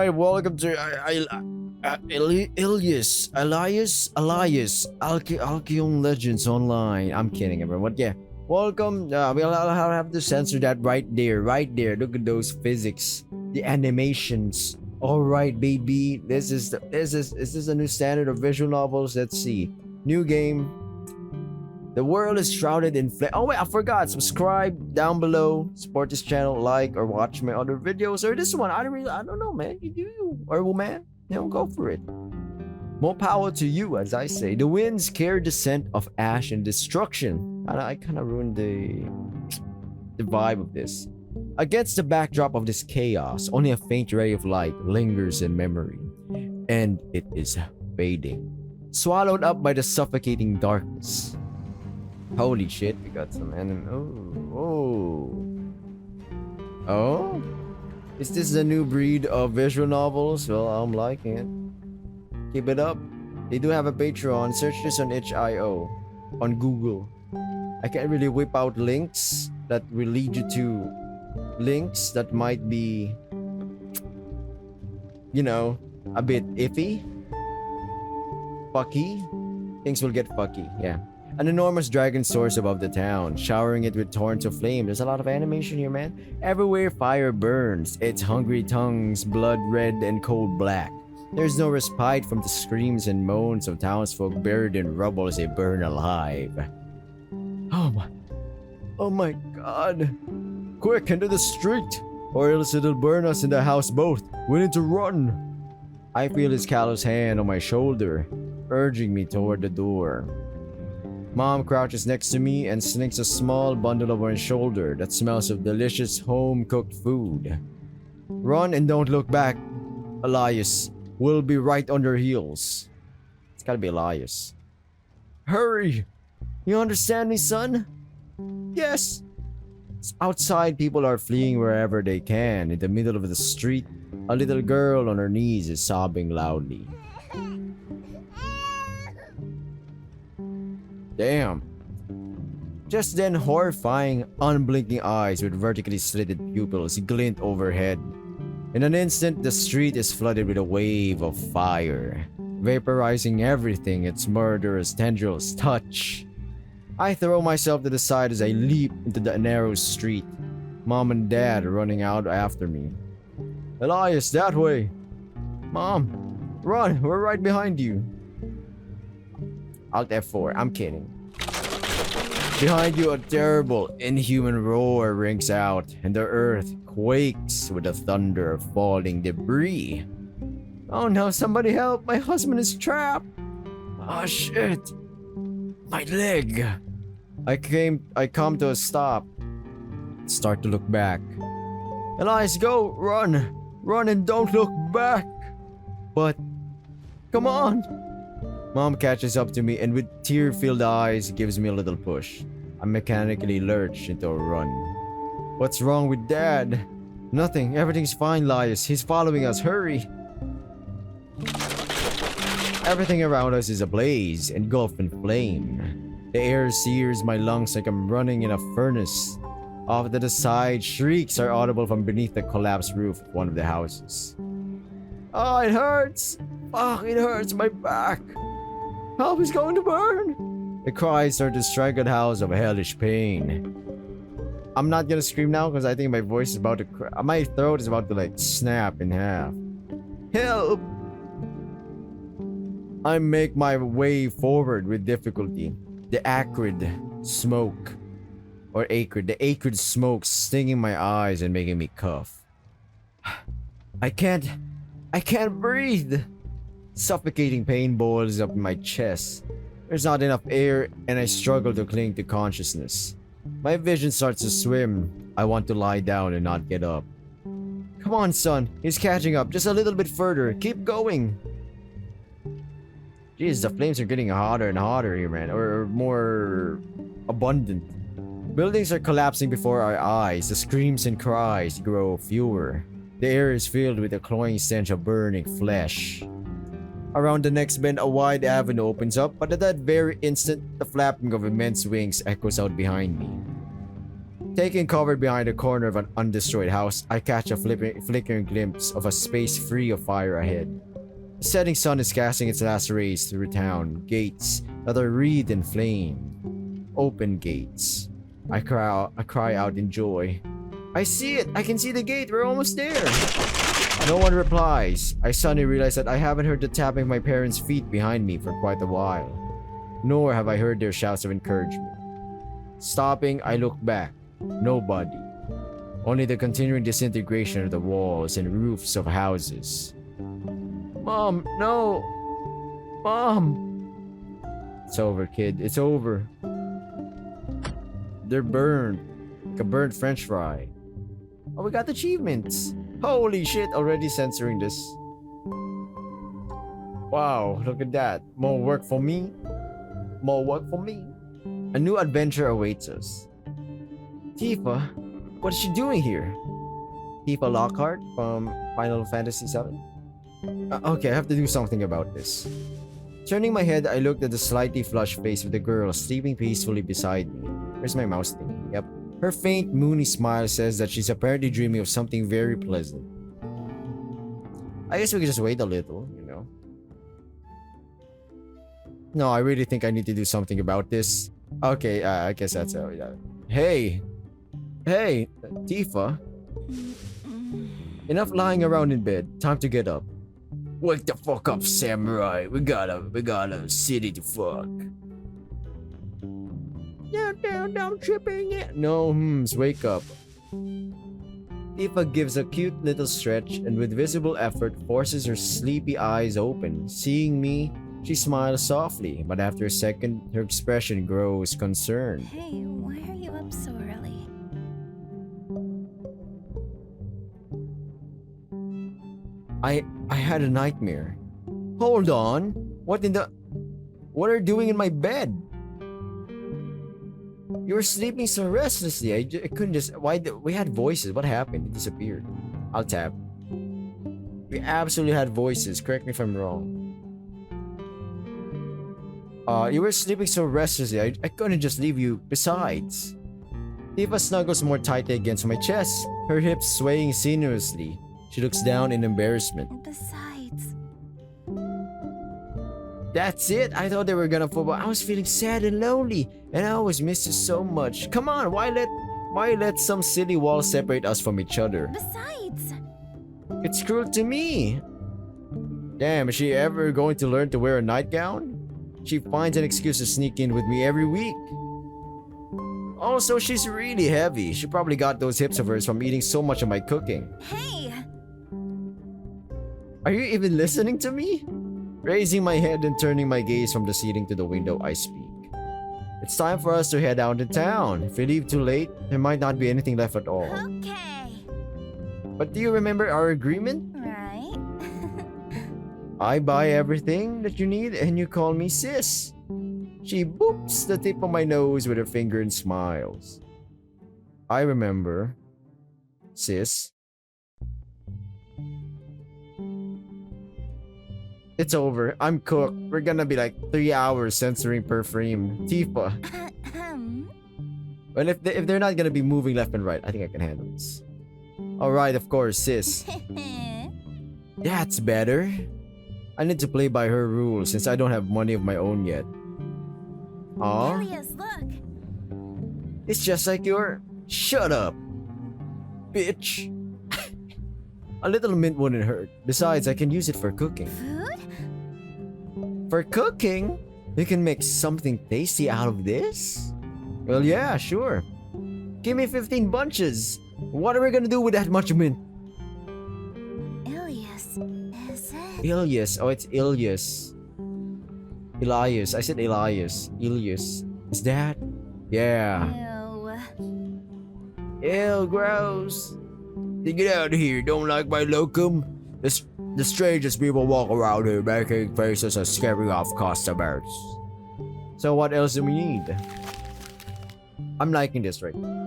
right, welcome to Ilias, Alcyone Legends Online. I'm kidding, everyone. Yeah, welcome. I'll have to censor that right there, right there. Look at those physics, the animations. All right, baby. Is this a new standard of visual novels? Let's see. New game. The world is shrouded in flame. Oh wait, I forgot. Subscribe down below. Support this channel, like or watch my other videos or this one. I don't know, man. You do you or woman. Go for it. More power to you, as I say. The winds carry the scent of ash and destruction. And I kind of ruined the vibe of this. Against the backdrop of this chaos, only a faint ray of light lingers in memory, and it is fading, swallowed up by the suffocating darkness. Holy shit, we got some enemy. Oh? Is this the new breed of visual novels? Well, I'm liking it. Keep it up. They do have a Patreon. Search this on itch.io, on Google. I can't really whip out links that will lead you to links that might be, a bit iffy. Fucky. Things will get fucky, yeah. An enormous dragon soars above the town, showering it with torrents of flame. There's a lot of animation here, man. Everywhere fire burns, its hungry tongues blood red and cold black. There's no respite from the screams and moans of townsfolk buried in rubble as they burn alive. Oh my god. Quick, into the street, or else it'll burn us in the house both. We need to run. I feel his callous hand on my shoulder, urging me toward the door. Mom crouches next to me and slings a small bundle over her shoulder that smells of delicious home-cooked food. Run and don't look back, Ilias. We'll be right on their heels. It's gotta be Ilias. Hurry! You understand me, son? Yes! Outside, people are fleeing wherever they can. In the middle of the street, a little girl on her knees is sobbing loudly. Damn. Just then, horrifying, unblinking eyes with vertically slitted pupils glint overhead. In an instant, the street is flooded with a wave of fire, vaporizing everything its murderous tendrils touch. I throw myself to the side as I leap into the narrow street, Mom and Dad running out after me. Ilias, that way! Mom, run, we're right behind you. Alt F4, I'm kidding. Behind you, a terrible, inhuman roar rings out, and the earth quakes with the thunder of falling debris. Oh no, somebody help! My husband is trapped! Oh shit! My leg! I come to a stop. Start to look back. Ilias, go! Run! Run and don't look back! But, come on! Mom catches up to me and with tear-filled eyes gives me a little push. I mechanically lurch into a run. What's wrong with Dad? Nothing. Everything's fine, Ilias. He's following us. Hurry! Everything around us is ablaze, engulfed in flame. The air sears my lungs like I'm running in a furnace. Off to the side, shrieks are audible from beneath the collapsed roof of one of the houses. Oh, it hurts! Fuck, it hurts my back! Help is going to burn! The cries start to strike at house of hellish pain. I'm not gonna scream now because I think my voice is about to my throat is about to snap in half. Help! I make my way forward with difficulty. The acrid smoke stinging my eyes and making me cough. I can't breathe. Suffocating pain boils up in my chest. There's not enough air and I struggle to cling to consciousness. My vision starts to swim. I want to lie down and not get up. Come on, son. He's catching up. Just a little bit further. Keep going. Jeez, the flames are getting hotter and hotter here, man. Or more abundant. Buildings are collapsing before our eyes. The screams and cries grow fewer. The air is filled with a cloying stench of burning flesh. Around the next bend, a wide avenue opens up, but at that very instant, the flapping of immense wings echoes out behind me. Taking cover behind the corner of an undestroyed house, I catch a flickering glimpse of a space free of fire ahead. The setting sun is casting its last rays through town, gates that are wreathed in flame. Open gates. I cry out in joy. I see it! I can see the gate! We're almost there! No one replies. I suddenly realize that I haven't heard the tapping of my parents' feet behind me for quite a while. Nor have I heard their shouts of encouragement. Stopping, I look back. Nobody. Only the continuing disintegration of the walls and roofs of houses. Mom, no! Mom! It's over, kid. It's over. They're burned. Like a burnt french fry. Oh, we got achievements. Holy shit, already censoring this. Wow, look at that. More work for me. More work for me. A new adventure awaits us. Tifa? What is she doing here? Tifa Lockhart from Final Fantasy VII? Okay, I have to do something about this. Turning my head, I looked at the slightly flushed face of the girl sleeping peacefully beside me. Where's my mouse thing? Yep. Her faint, moony smile says that she's apparently dreaming of something very pleasant. I guess we could just wait a little, you know. No, I really think I need to do something about this. Okay, I guess that's how. Hey! Hey! Tifa! Enough lying around in bed. Time to get up. Wake the fuck up, samurai. We got a city to fuck. Down, tripping it. No, wake up. Tifa gives a cute little stretch and with visible effort forces her sleepy eyes open. Seeing me, she smiles softly, but after a second, her expression grows concerned. Hey, why are you up so early? I had a nightmare. Hold on. What are you doing in my bed? You were sleeping so restlessly. I couldn't just. We had voices. What happened? It disappeared. I'll tap. We absolutely had voices. Correct me if I'm wrong. You were sleeping so restlessly. I couldn't just leave you. Besides, Tifa snuggles more tightly against my chest, her hips swaying sinuously. She looks down in embarrassment. Besides, that's it. I thought they were gonna football. I was feeling sad and lonely, and I always missed you so much. Come on, why let some silly wall separate us from each other? besides. It's cruel to me. Damn, is she ever going to learn to wear a nightgown? She finds an excuse to sneak in with me every week. Also, she's really heavy. She probably got those hips of hers from eating so much of my cooking. Hey! Are you even listening to me? Raising my head and turning my gaze from the ceiling to the window, I speak. It's time for us to head out to town. If we leave too late, there might not be anything left at all. Okay. But do you remember our agreement? Right? I buy everything that you need and you call me sis. She boops the tip of my nose with her finger and smiles. I remember. Sis. It's over. I'm cooked. We're gonna be like 3 hours censoring per frame. Tifa. Well, if they're not gonna be moving left and right, I think I can handle this. Alright, of course, sis. That's better. I need to play by her rules since I don't have money of my own yet. Aw. Ilias, look! It's just like your... Shut up, bitch. A little mint wouldn't hurt. Besides, I can use it for cooking. Food? For cooking? You can make something tasty out of this? Well, yeah, sure. Give me 15 bunches. What are we gonna do with that much mint? Ilias, is it? Ilias. Oh, it's Ilias. Elias. I said Elias. Ilias. Is that? Yeah. Ew. Ew, gross. Get out of here. Don't like my locum? The strangest people walk around here making faces and scaring off customers. So what else do we need? I'm liking this right now.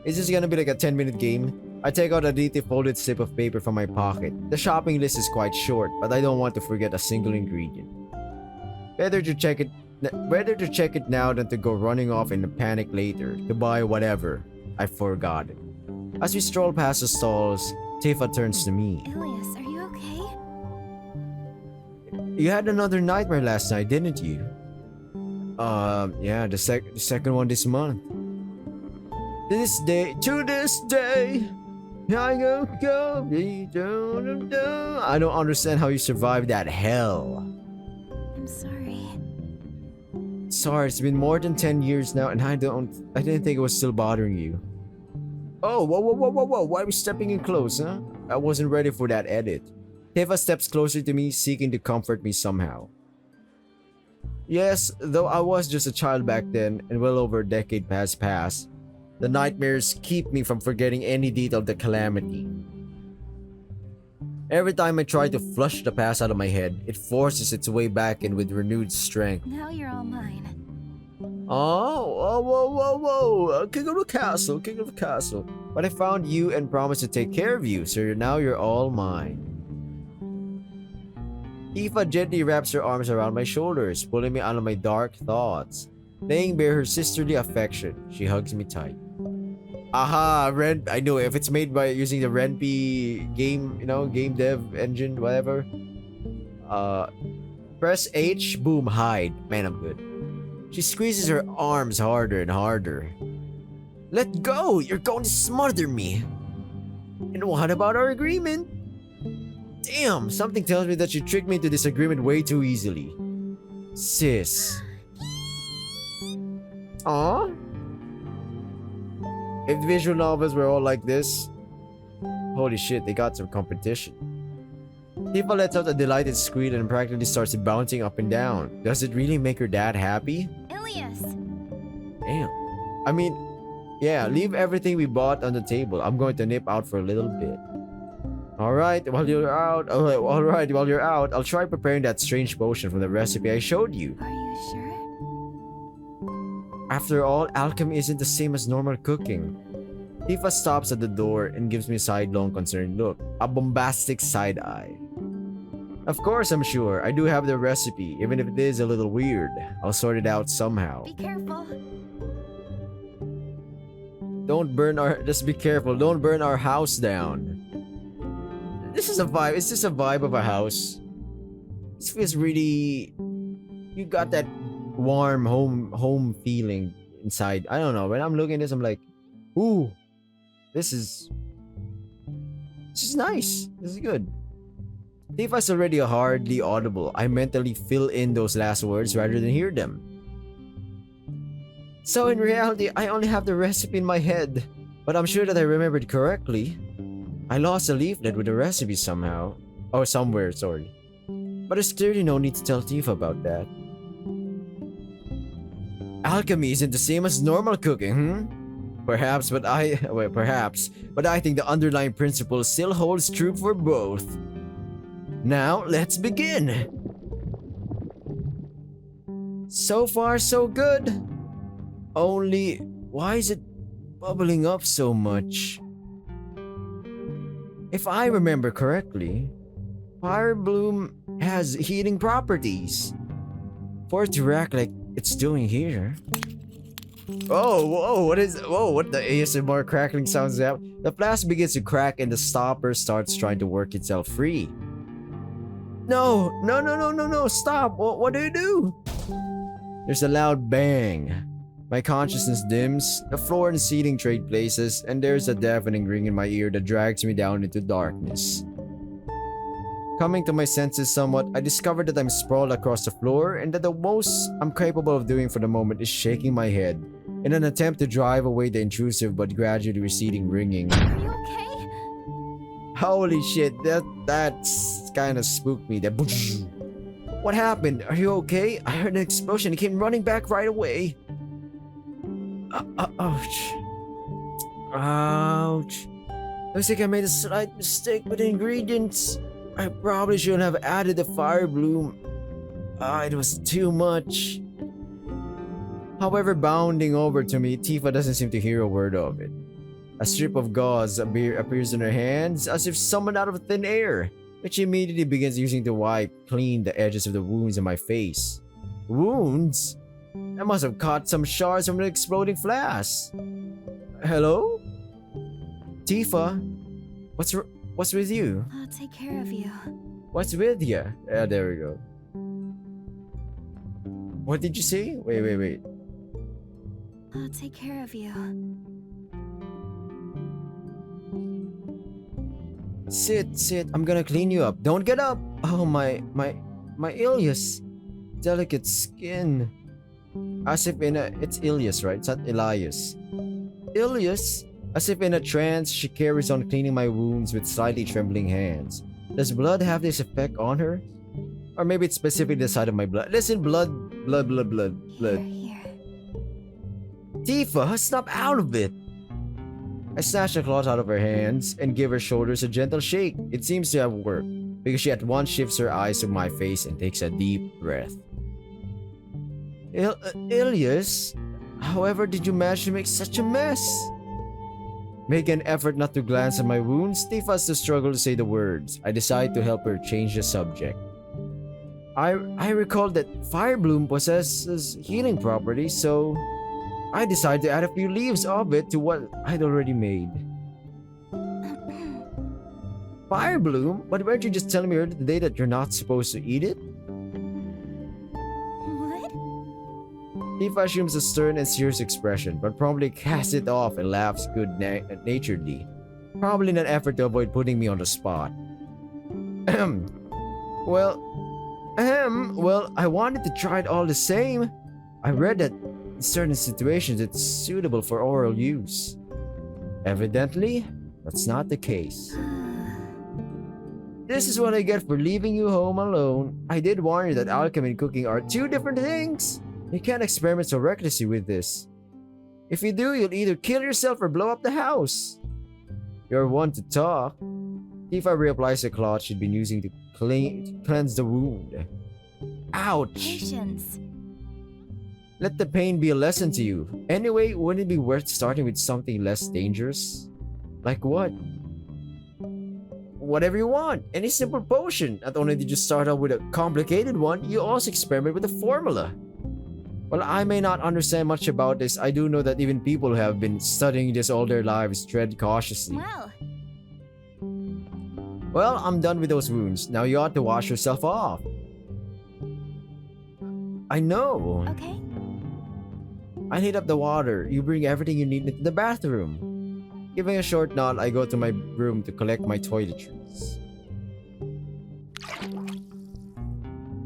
Is this gonna be like a 10-minute game? I take out a neatly folded slip of paper from my pocket. The shopping list is quite short, but I don't want to forget a single ingredient. Better to check it Better to check it now than to go running off in a panic later to buy whatever I forgot it. As we stroll past the stalls, Tifa turns to me. Ilias, are you okay? You had another nightmare last night, didn't you? Yeah, the second one this month. To this day, I go. I don't understand how you survived that hell. I'm sorry. Sorry, it's been more than 10 years now, and I didn't think it was still bothering you. Oh, whoa, why are we stepping in close, huh? I wasn't ready for that edit. Tifa steps closer to me, seeking to comfort me somehow. Yes, though I was just a child back then, and well over a decade has passed, the nightmares keep me from forgetting any detail of the calamity. Every time I try to flush the past out of my head, it forces its way back in with renewed strength. Now you're all mine. Whoa, king of the castle. But I found you and promised to take care of you, so now you're all mine. Tifa gently wraps her arms around my shoulders, pulling me out of my dark thoughts. Laying bare her sisterly affection, she hugs me tight. Aha, I know if it's made by using the Ren'Py game, game dev engine, whatever. Press H, boom, hide. Man, I'm good. She squeezes her arms harder and harder. Let go! You're going to smother me! And what about our agreement? Damn, something tells me that you tricked me into this agreement way too easily. Sis. Aw? If visual novels were all like this, holy shit, they got some competition. Tifa lets out a delighted squeal and practically starts bouncing up and down. Does it really make her dad happy? Ilias! Damn. I mean, yeah, leave everything we bought on the table. I'm going to nip out for a little bit. Alright, while you're out, I'll try preparing that strange potion from the recipe I showed you. Are you sure? After all, alchemy isn't the same as normal cooking. Tifa stops at the door and gives me a sidelong concerned look. A bombastic side eye. Of course, I'm sure. I do have the recipe, even if it is a little weird. I'll sort it out somehow. Be careful. Just be careful. Don't burn our house down. This is a vibe. It's just a vibe of a house. This feels really... You got that warm home feeling inside. I don't know. When I'm looking at this, I'm like, ooh, this is nice. This is good. Tifa's already hardly audible. I mentally fill in those last words rather than hear them. So in reality, I only have the recipe in my head, but I'm sure that I remembered correctly. I lost a leaflet with the recipe somehow. Or somewhere, sorry. But there's clearly no need to tell Tifa about that. Alchemy isn't the same as normal cooking, Perhaps, but I think the underlying principle still holds true for both. Now, let's begin! So far, so good. Only, why is it bubbling up so much? If I remember correctly, Fire Bloom has healing properties. For it to react like it's doing here. What the ASMR crackling sounds out? The flask begins to crack and the stopper starts trying to work itself free. No, stop, what do you do? There's a loud bang. My consciousness dims, the floor and ceiling trade places, and there's a deafening ring in my ear that drags me down into darkness. Coming to my senses somewhat, I discover that I'm sprawled across the floor and that the most I'm capable of doing for the moment is shaking my head in an attempt to drive away the intrusive but gradually receding ringing. Are you okay? Holy shit, that's kind of spooked me. That What happened? Are you okay? I heard an explosion and came running back right away. Ouch. Ouch. Looks like I made a slight mistake with the ingredients. I probably shouldn't have added the fire bloom. It was too much. However, bounding over to me, Tifa doesn't seem to hear a word of it. A strip of gauze appears in her hands as if summoned out of thin air, which she immediately begins using to wipe clean the edges of the wounds in my face. Wounds? I must have caught some shards from an exploding flask. Hello? Tifa? What's with you? I'll take care of you. What's with you? Yeah, there we go. What did you say? Wait. I'll take care of you. Sit. I'm gonna clean you up. Don't get up. Oh, my Ilias. Delicate skin. As if in a... It's Ilias, right? It's not Elias. Ilias? As if in a trance, she carries on cleaning my wounds with slightly trembling hands. Does blood have this effect on her? Or maybe it's specifically the side of my blood. Listen, blood. Here. Tifa, snap out of it! I snatch the cloth out of her hands and give her shoulders a gentle shake. It seems to have worked, because she at once shifts her eyes to my face and takes a deep breath. Ilias, however did you manage to make such a mess? Make an effort not to glance at my wounds. Tifa has to struggle to say the words. I decide to help her change the subject. I recall that Fire Bloom possesses healing properties, so I decided to add a few leaves of it to what I'd already made. Fire Bloom? But weren't you just telling me earlier today that you're not supposed to eat it? What? Tifa assumes a stern and serious expression, but promptly casts it off and laughs good-naturedly, probably in an effort to avoid putting me on the spot. Well, I wanted to try it all the same. I read that in certain situations it's suitable for oral use. Evidently, that's not the case. This is what I get for leaving you home alone. I did warn you that alchemy and cooking are two different things. You can't experiment so recklessly with this. If you do, you'll either kill yourself or blow up the house. You're one to talk. Tifa reapplies the cloth she'd been using to cleanse the wound. Ouch! Patience. Let the pain be a lesson to you. Anyway, wouldn't it be worth starting with something less dangerous? Like what? Whatever you want. Any simple potion. Not only did you start out with a complicated one, you also experiment with a formula. While I may not understand much about this, I do know that even people who have been studying this all their lives tread cautiously. Well, I'm done with those wounds. Now you ought to wash yourself off. I know. Okay. I heat up the water. You bring everything you need into the bathroom. Giving a short nod, I go to my room to collect my toiletries.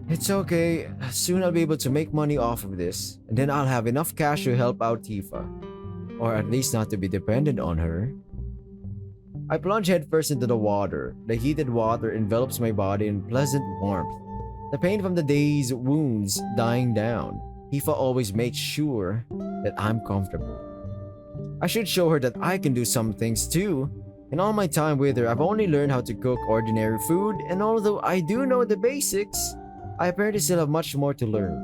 It's okay. Soon I'll be able to make money off of this, and then I'll have enough cash to help out Tifa. Or at least not to be dependent on her. I plunge headfirst into the water. The heated water envelops my body in pleasant warmth. The pain from the day's wounds dying down. Tifa always makes sure that I'm comfortable. I should show her that I can do some things too. In all my time with her, I've only learned how to cook ordinary food, and although I do know the basics, I apparently still have much more to learn.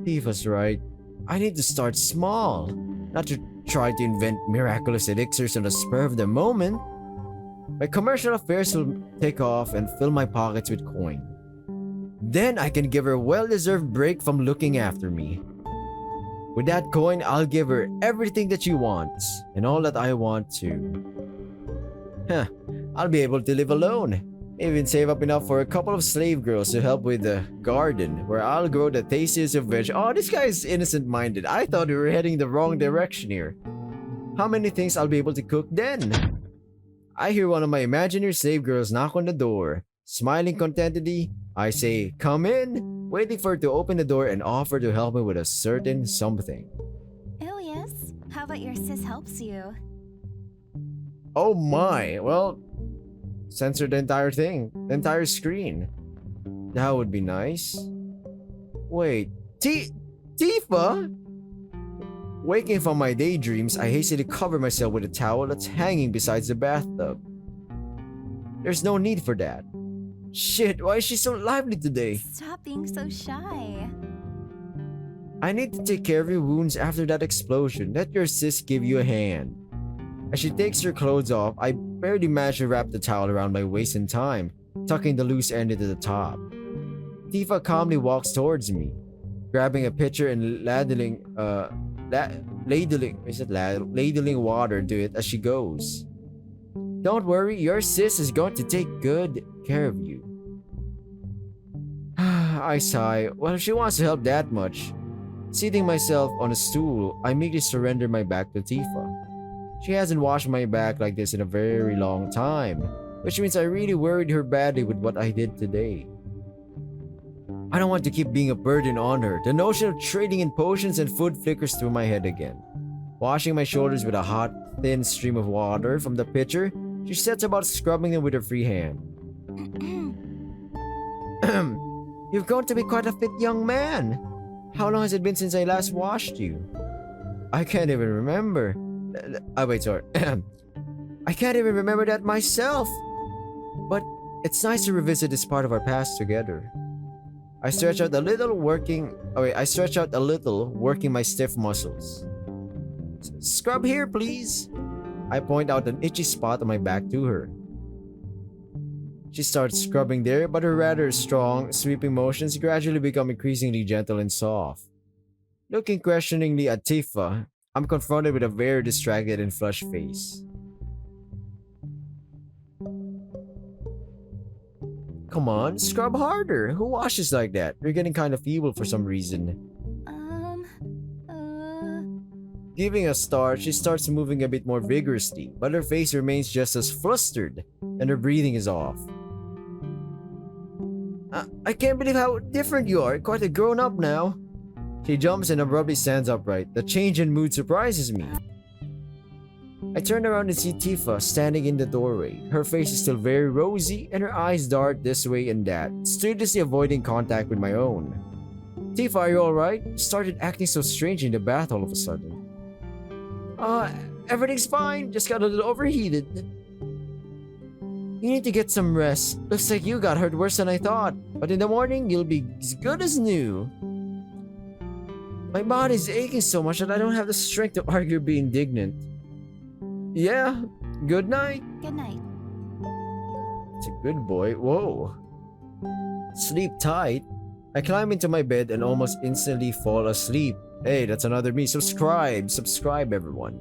Tifa's right. I need to start small, not to try to invent miraculous elixirs on the spur of the moment. My commercial affairs will take off and fill my pockets with coin. Then I can give her a well-deserved break from looking after me. With that coin, I'll give her everything that she wants, and all that I want too. I'll be able to live alone. Even save up enough for a couple of slave girls to help with the garden, where I'll grow the tastiest of veg. Oh, this guy is innocent-minded. I thought we were heading the wrong direction here. How many things I'll be able to cook then? I hear one of my imaginary slave girls knock on the door. Smiling contentedly, I say, "Come in," waiting for her to open the door and offer to help me with a certain something. Ilias, how about your sis helps you? Oh my, well, censor the entire thing, the entire screen. That would be nice. Wait, Tifa? Waking from my daydreams, I hastily cover myself with a towel that's hanging beside the bathtub. There's no need for that. Shit, why is she so lively today? Stop being so shy. I need to take care of your wounds after that explosion. Let your sis give you a hand. As she takes her clothes off, I barely manage to wrap the towel around my waist in time, tucking the loose end into the top. Tifa calmly walks towards me, grabbing a pitcher and ladling water into it as she goes. Don't worry, your sis is going to take good care of you. I sigh. Well, if she wants to help that much. Seating myself on a stool, I immediately surrender my back to Tifa. She hasn't washed my back like this in a very long time, which means I really worried her badly with what I did today. I don't want to keep being a burden on her. The notion of trading in potions and food flickers through my head again. Washing my shoulders with a hot, thin stream of water from the pitcher, she sets about scrubbing them with her free hand. You've grown to be quite a fit young man. How long has it been since I last washed you? I can't even remember. Wait, sorry. I can't even remember that myself. But it's nice to revisit this part of our past together. I stretch out a little, working my stiff muscles. Scrub here, please. I point out an itchy spot on my back to her. She starts scrubbing there, but her rather strong, sweeping motions gradually become increasingly gentle and soft. Looking questioningly at Tifa, I'm confronted with a very distracted and flushed face. Come on, scrub harder. Who washes like that? You're getting kind of feeble for some reason. Giving a start, she starts moving a bit more vigorously, but her face remains just as flustered, and her breathing is off. I can't believe how different you are. Quite a grown-up now. She jumps and abruptly stands upright. The change in mood surprises me. I turn around and see Tifa standing in the doorway. Her face is still very rosy, and her eyes dart this way and that, studiously avoiding contact with my own. Tifa, are you alright? You started acting so strange in the bath all of a sudden. Everything's fine. Just got a little overheated. You need to get some rest. Looks like you got hurt worse than I thought. But in the morning, you'll be as good as new. My body's aching so much that I don't have the strength to argue or be indignant. Yeah, good night. Good night. It's a good boy. Whoa. Sleep tight. I climb into my bed and almost instantly fall asleep. Hey, that's another me. Subscribe everyone.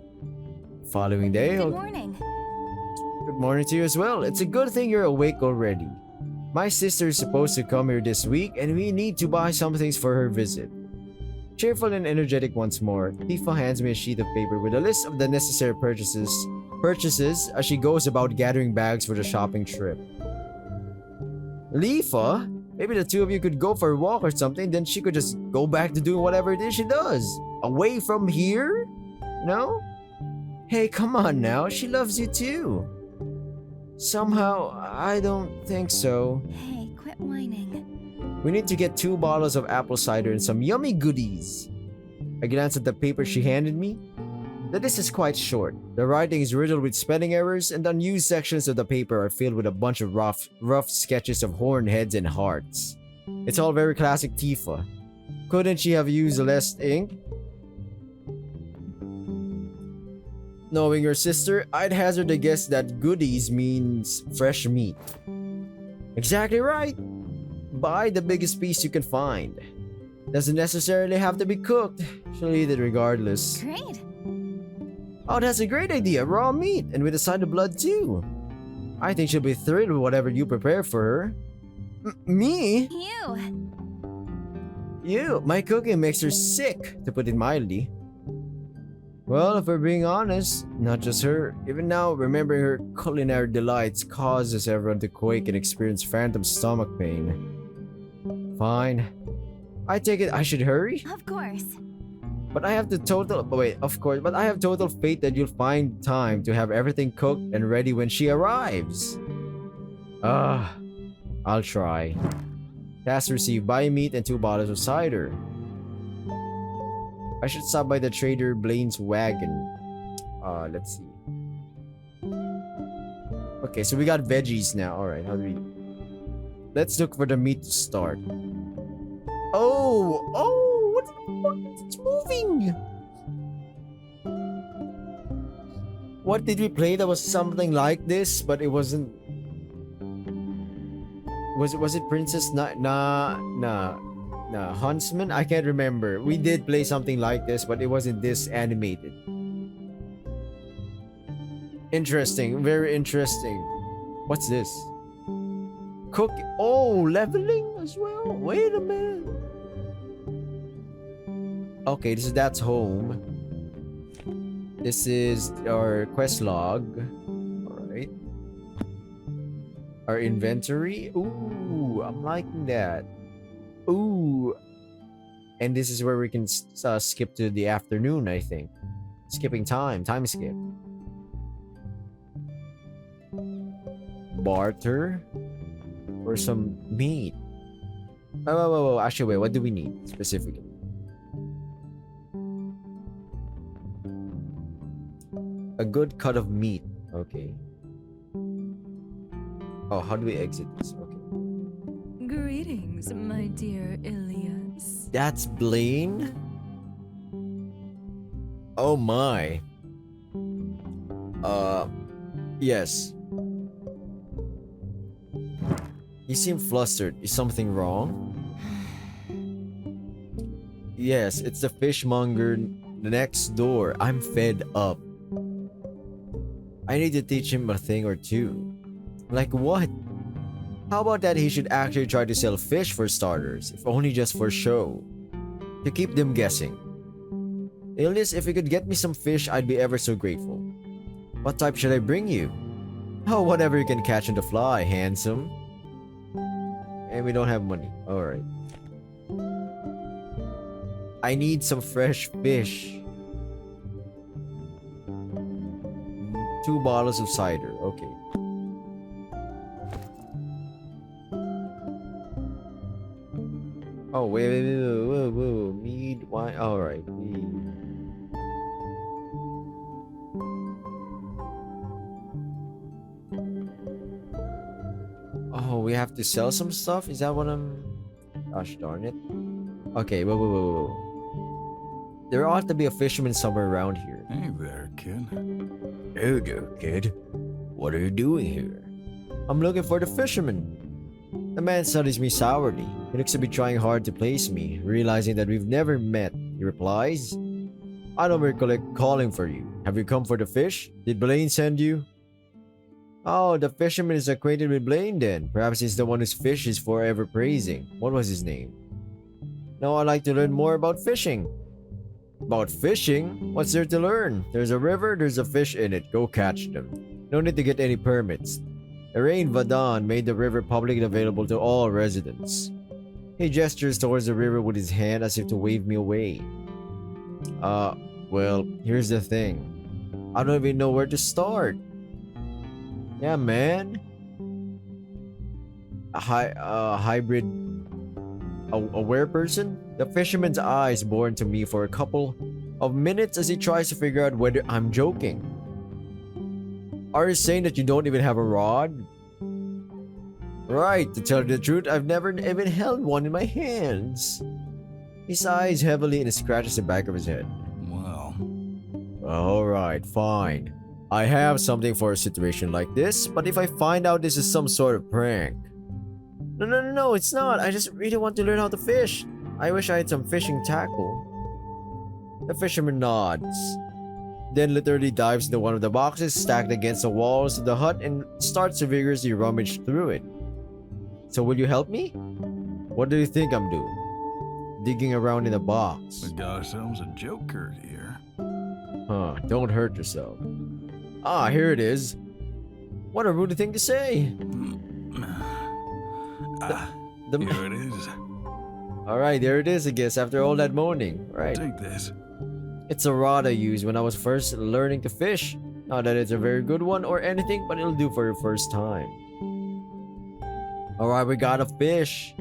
Following day. Good morning. Good morning to you as well. It's a good thing you're awake already. My sister is supposed to come here this week and we need to buy some things for her visit. Cheerful and energetic once more, Tifa hands me a sheet of paper with a list of the necessary purchases as she goes about gathering bags for the shopping trip. Lifa? Maybe the two of you could go for a walk or something, then she could just go back to doing whatever it is she does. Away from here? No? Hey, come on now, she loves you too. Somehow, I don't think so. Hey, quit whining. We need to get 2 bottles of apple cider and some yummy goodies. I glance at the paper she handed me. The list is quite short. The writing is riddled with spelling errors, and the unused sections of the paper are filled with a bunch of rough sketches of horned heads and hearts. It's all very classic Tifa. Couldn't she have used less ink? Knowing your sister, I'd hazard a guess that goodies means fresh meat. Exactly right. Buy the biggest piece you can find. Doesn't necessarily have to be cooked. She'll eat it regardless. Great. Oh, that's a great idea. Raw meat, and with a side of blood too. I think she'll be thrilled with whatever you prepare for her. Me? You. My cooking makes her sick, to put it mildly. Well, if we're being honest, not just her. Even now, remembering her culinary delights causes everyone to quake and experience phantom stomach pain. Fine. I take it I should hurry? Of course. But I have total faith that you'll find time to have everything cooked and ready when she arrives. I'll try. Task received. Buy meat and 2 bottles of cider. I should stop by the trader Blaine's wagon. Let's see. Okay, so we got veggies now. Alright, let's look for the meat to start. Oh, what the fuck? It's moving! What did we play that was something like this, but it wasn't... Was it Princess Huntsman? I can't remember. We did play something like this, but it wasn't this animated. Interesting, very interesting. What's this? Cook. Oh, leveling as well. Wait a minute. Okay, that's home. This is our quest log. All right. Our inventory. Ooh, I'm liking that. Ooh. And this is where we can skip to the afternoon, I think. Skipping time skip. Barter for some meat. Oh, actually, wait, what do we need specifically? A good cut of meat. Okay. Oh, how do we exit this? Okay. Greetings, my dear Ilias. That's Blaine? Oh my. Yes. You seem flustered. Is something wrong? Yes, it's the fishmonger next door. I'm fed up. I need to teach him a thing or two. Like what? How about that he should actually try to sell fish for starters, if only just for show. To keep them guessing. Ilias, if you could get me some fish, I'd be ever so grateful. What type should I bring you? Oh, whatever you can catch on the fly, handsome. And we don't have money. Alright. I need some fresh fish. 2 bottles of cider. Okay. Oh, wait, whoa. Mead, wine. Alright. Oh, we have to sell some stuff? Is that what I'm... Gosh darn it. Okay, whoa. There ought to be a fisherman somewhere around here. Hey there, kid. Hey there, kid. What are you doing here? I'm looking for the fisherman. The man studies me sourly. He looks to be trying hard to place me, realizing that we've never met. He replies, I don't recollect calling for you. Have you come for the fish? Did Blaine send you? Oh, the fisherman is acquainted with Blaine then. Perhaps he's the one whose fish is forever praising. What was his name? No, I'd like to learn more about fishing. About fishing? What's there to learn? There's a river, there's a fish in it. Go catch them. No need to get any permits. Irain Vadan made the river publicly available to all residents. He gestures towards the river with his hand as if to wave me away. Well, here's the thing. I don't even know where to start. Yeah, man. A hybrid... A were person? The fisherman's eyes bore into me for a couple of minutes as he tries to figure out whether I'm joking. Are you saying that you don't even have a rod? Right, to tell you the truth, I've never even held one in my hands. He sighs heavily and scratches the back of his head. Well, Alright, fine. I have something for a situation like this, but if I find out this is some sort of prank... No, it's not. I just really want to learn how to fish. I wish I had some fishing tackle. The fisherman nods, then literally dives into one of the boxes stacked against the walls of the hut and starts to vigorously rummage through it. So will you help me? What do you think I'm doing? Digging around in a box. we got ourselves a joker here. Huh, don't hurt yourself. Ah, here it is. What a rude thing to say. Here it is. Alright, there it is, I guess, after all that moaning. Right. Take this. It's a rod I used when I was first learning to fish. Not that it's a very good one or anything, but it'll do for your first time. Alright, we got a fish.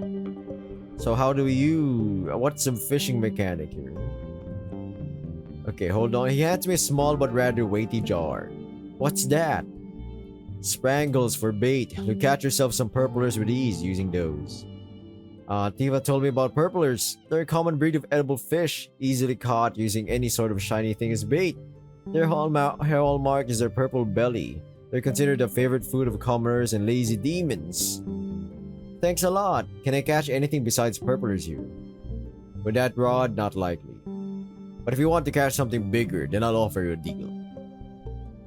So how do what's some fishing mechanic here? Okay, hold on. He hands me a small but rather weighty jar. What's that? Sprangles for bait. You catch yourself some purplers with ease using those. Tiva told me about purplers. They're a common breed of edible fish, easily caught using any sort of shiny thing as bait. Their hallmark is their purple belly. They're considered a favorite food of commoners and lazy demons. Thanks a lot. Can I catch anything besides purplers here? With that rod, not likely. But if you want to catch something bigger, then I'll offer you a deal.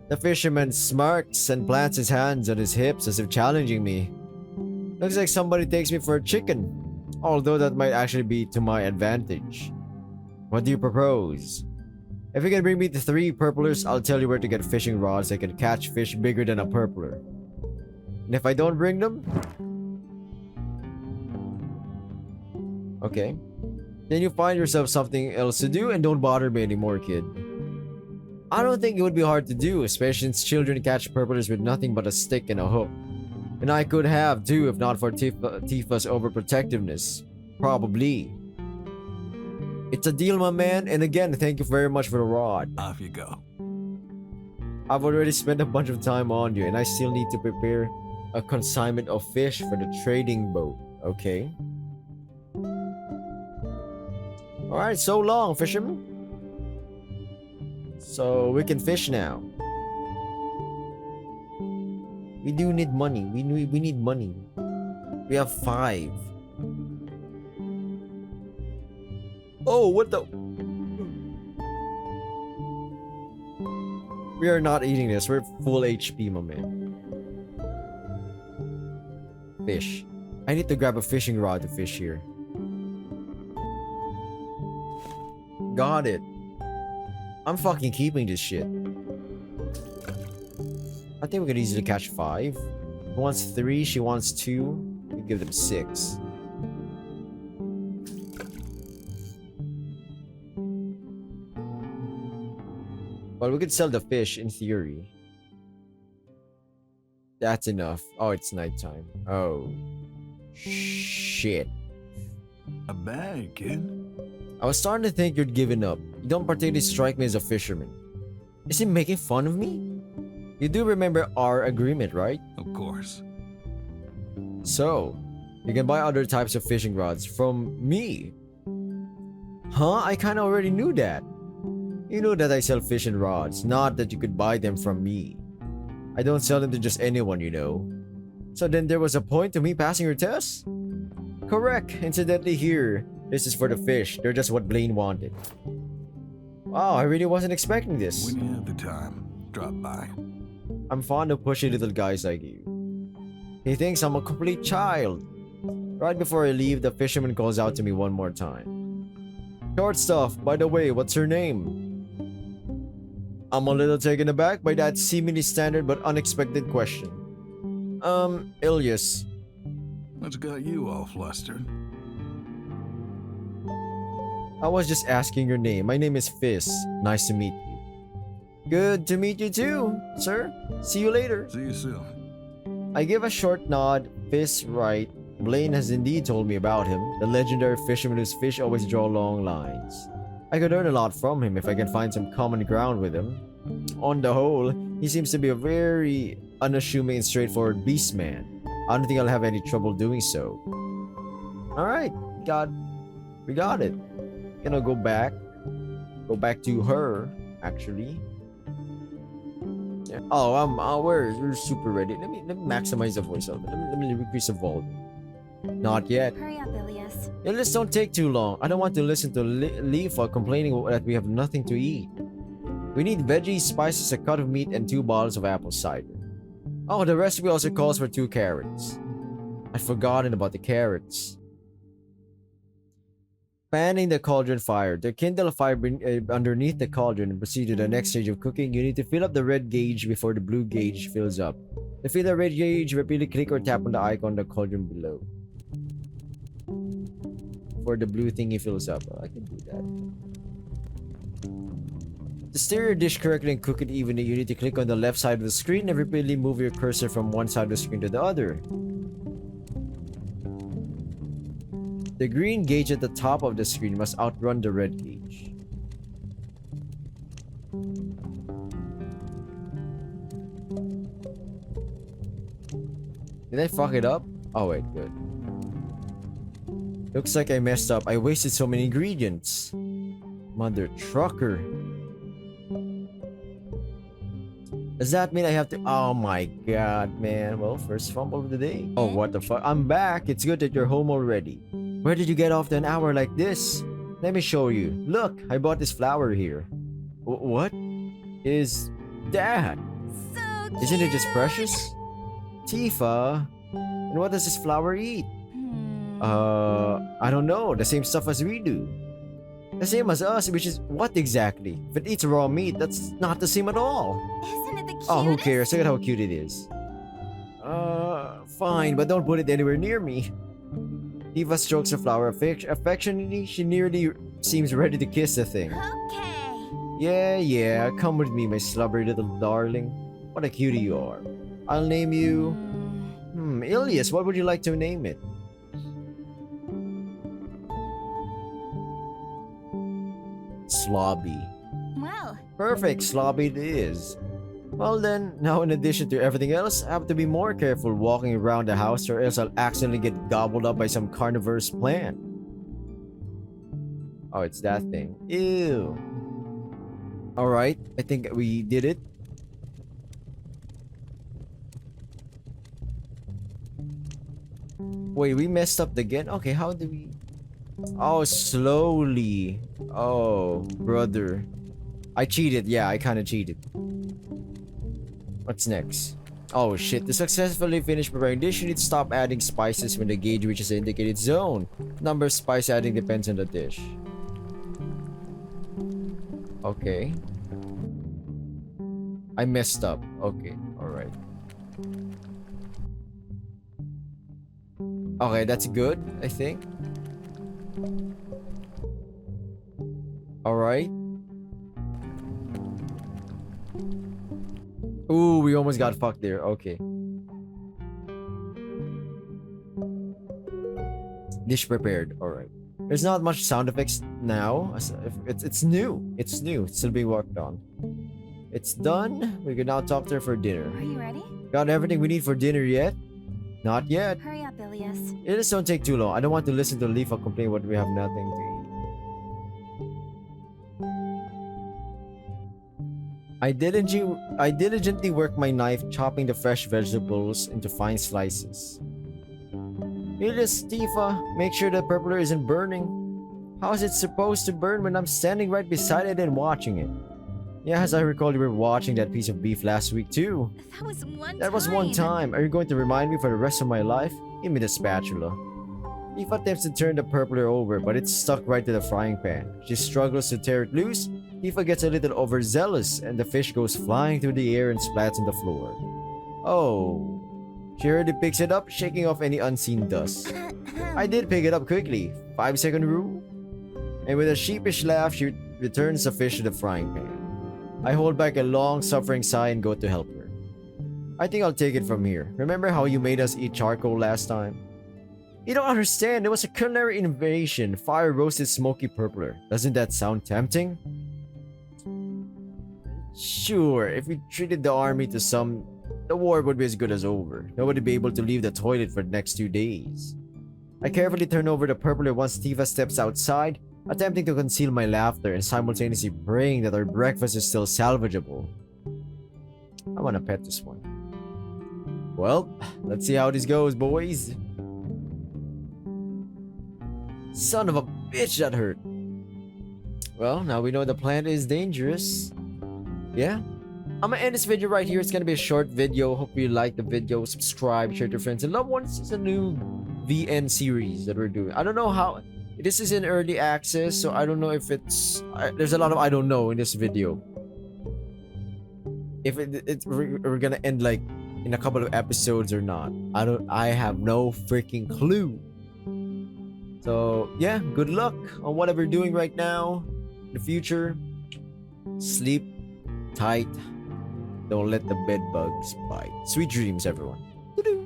The fisherman smirks and plants his hands on his hips as if challenging me. Looks like somebody takes me for a chicken, although that might actually be to my advantage. What do you propose? If you can bring me the 3 purplers, I'll tell you where to get fishing rods that can catch fish bigger than a purpler. And if I don't bring them... Okay. Then you find yourself something else to do and don't bother me anymore, kid. I don't think it would be hard to do, especially since children catch purplers with nothing but a stick and a hook. And I could have too if not for Tifa's overprotectiveness. Probably. It's a deal, my man, and again, thank you very much for the rod. Off you go. I've already spent a bunch of time on you, and I still need to prepare a consignment of fish for the trading boat, okay? Alright, so long, fisherman. So, we can fish now. We do need money. We need money. We have 5. Oh, what the? We are not eating this. We're full HP, my man. Fish. I need to grab a fishing rod to fish here. Got it. I'm fucking keeping this shit. I think we could easily catch 5. He wants 3, she wants 2. We give them 6. Well, we could sell the fish in theory. That's enough. Oh, it's nighttime. Oh. Shit. A bag, kid. I was starting to think you'd given up. You don't particularly strike me as a fisherman. Is he making fun of me? You do remember our agreement, right? Of course. So, you can buy other types of fishing rods from me. Huh? I kinda already knew that. You know that I sell fishing rods, not that you could buy them from me. I don't sell them to just anyone, you know. So then there was a point to me passing your test? Correct. Incidentally here, this is for the fish. They're just what Blaine wanted. Wow, I really wasn't expecting this. When you have the time, drop by. I'm fond of pushy little guys like you. He thinks I'm a complete child. Right before I leave, the fisherman calls out to me one more time. Short stuff, by the way, what's her name? I'm a little taken aback by that seemingly standard but unexpected question. Ilias. What's got you all flustered? I was just asking your name. My name is Fizz. Nice to meet you. Good to meet you too, sir. See you later. See you soon. I give a short nod. Fizz, right. Blaine has indeed told me about him. The legendary fisherman whose fish always draw long lines. I could learn a lot from him if I can find some common ground with him. On the whole, he seems to be a very unassuming and straightforward beast man. I don't think I'll have any trouble doing so. Alright, we got it. Gonna go back to her, actually. Yeah. Oh, we're super ready. Let me maximize the voice of it. Let me increase the volume. Not yet. Hurry up, Ilias. Ilias, don't take too long. I don't want to listen to Leaf while complaining that we have nothing to eat. We need veggies, spices, a cut of meat, and 2 bottles of apple cider. Oh, the recipe also calls for 2 carrots. I'd forgotten about the carrots. Fanning the cauldron fire. To kindle a fire underneath the cauldron and proceed to the next stage of cooking, you need to fill up the red gauge before the blue gauge fills up. To fill the red gauge, repeatedly click or tap on the icon on the cauldron below. For the blue thingy fills up. Oh, I can do that. To stir your dish correctly and cook it evenly, you need to click on the left side of the screen and repeatedly move your cursor from one side of the screen to the other. The green gauge at the top of the screen must outrun the red gauge. Did I fuck it up? Oh wait, good. Looks like I messed up. I wasted so many ingredients. Mother trucker. Does that mean I have to? Oh my god, man. Well, first fumble of the day. Oh, what the fuck? I'm back. It's good that you're home already. Where did you get off to an hour like this? Let me show you. Look, I bought this flower here. What is that? So Isn't it just cute. precious? Tifa, and what does this flower eat? Hmm. I don't know. The same stuff as we do. The same as us, which is what exactly? If it eats raw meat, that's not the same at all. Isn't it the cutest? Oh, who cares? Look at how cute it is. Fine, but don't put it anywhere near me. Eva strokes the flower affectionately. She nearly seems ready to kiss the thing. Okay. Yeah, come with me, my slubbery little darling. What a cutie you are. I'll name you... Ilias, what would you like to name it? Slobby. Well, Perfect, Slobby it is. Well then, now in addition to everything else, I have to be more careful walking around the house or else I'll accidentally get gobbled up by some carnivorous plant. Oh, it's that thing. Ew. Alright, I think we did it. Wait, we messed up again? Okay, how do we... Oh, slowly. Oh, brother. I cheated. Yeah, I kind of cheated. What's next? Oh shit, to successfully finish preparing dish, you need to stop adding spices when the gauge reaches the indicated zone. Number of spice adding depends on the dish. Okay. I messed up. Okay, alright. Okay, that's good, I think. Alright. Ooh, we almost got fucked there. Okay. Dish prepared. Alright. There's not much sound effects now. It's new. It's new. It's still being worked on. It's done. We can now talk to her for dinner. are you ready? Got everything we need for dinner yet? Not yet. Hurry up, Ilias. It just don't take too long. I don't want to listen to Leafa complain when we have nothing to eat. I diligently work my knife, chopping the fresh vegetables into fine slices. Ilias, Tifa, make sure the purpler isn't burning. How is it supposed to burn when I'm standing right beside it and watching it? Yeah, as I recall, you were watching that piece of beef last week too. That was one time. Are you going to remind me for the rest of my life? Give me the spatula. Tifa attempts to turn the purpler over, but it's stuck right to the frying pan. She struggles to tear it loose. Tifa gets a little overzealous, and the fish goes flying through the air and splats on the floor. Oh. She hurriedly picks it up, shaking off any unseen dust. I did pick it up quickly. 5-second rule. And with a sheepish laugh, she returns the fish to the frying pan. I hold back a long-suffering sigh and go to help her. I think I'll take it from here. Remember how you made us eat charcoal last time? You don't understand. It was a culinary innovation. Fire-roasted smoky purpler. Doesn't that sound tempting? Sure, if we treated the army to some, the war would be as good as over. Nobody would be able to leave the toilet for the next 2 days. I carefully turn over the purpler once Tifa steps outside, attempting to conceal my laughter and simultaneously praying that our breakfast is still salvageable. I wanna pet this one. Well, let's see how this goes, boys. Son of a bitch, that hurt. Well, now we know the plant is dangerous. Yeah. I'm gonna end this video right here. It's gonna be a short video. Hope you like the video. Subscribe, share to friends and loved ones. It's a new VN series that we're doing. I don't know how. This is in early access, so I don't know if it's... there's a lot of I don't know in this video. If we're gonna end like in a couple of episodes or not. I have no freaking clue. So yeah, good luck on whatever you're doing right now. In the future, sleep tight. Don't let the bed bugs bite. Sweet dreams, everyone. Doo-doo.